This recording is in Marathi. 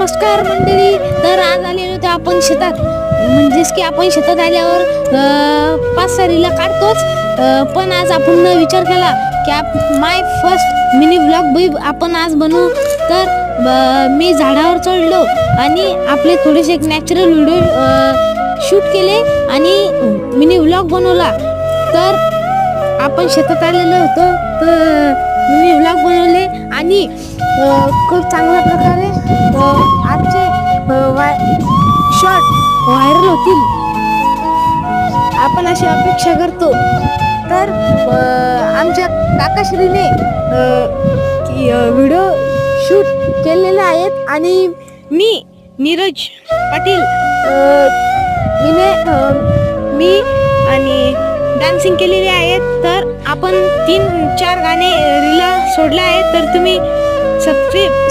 नमस्कार मंडळी. तर आज आलेलो होतो आपण शेतात. म्हणजेच की आपण शेतात आल्यावर 5-6 रीला काढतोच. पण आज आपण विचार केला की माय फर्स्ट मिनी ब्लॉग आपण आज बनवू. तर मी झाडावर चढलो आणि आपले थोडेसे एक नॅचरल व्हिडिओ शूट केले आणि मिनी ब्लॉग बनवला. तर आपण शेतात आलेलो होतो तर मिनी ब्लॉग बनवले आणि खूप चांगल्या प्रकारे आजचे शॉर्ट व्हायरल होतील आपण अशी अपेक्षा करतो. तर आमच्या काकाश्रीने व्हिडिओ शूट केलेले आहेत आणि मी नीरज पाटील मी आणि डान्सिंग केलेली आहेत. तर आपण 3-4 गाणे रीला सोडले आहेत. तर तुम्ही सबस्क्राईब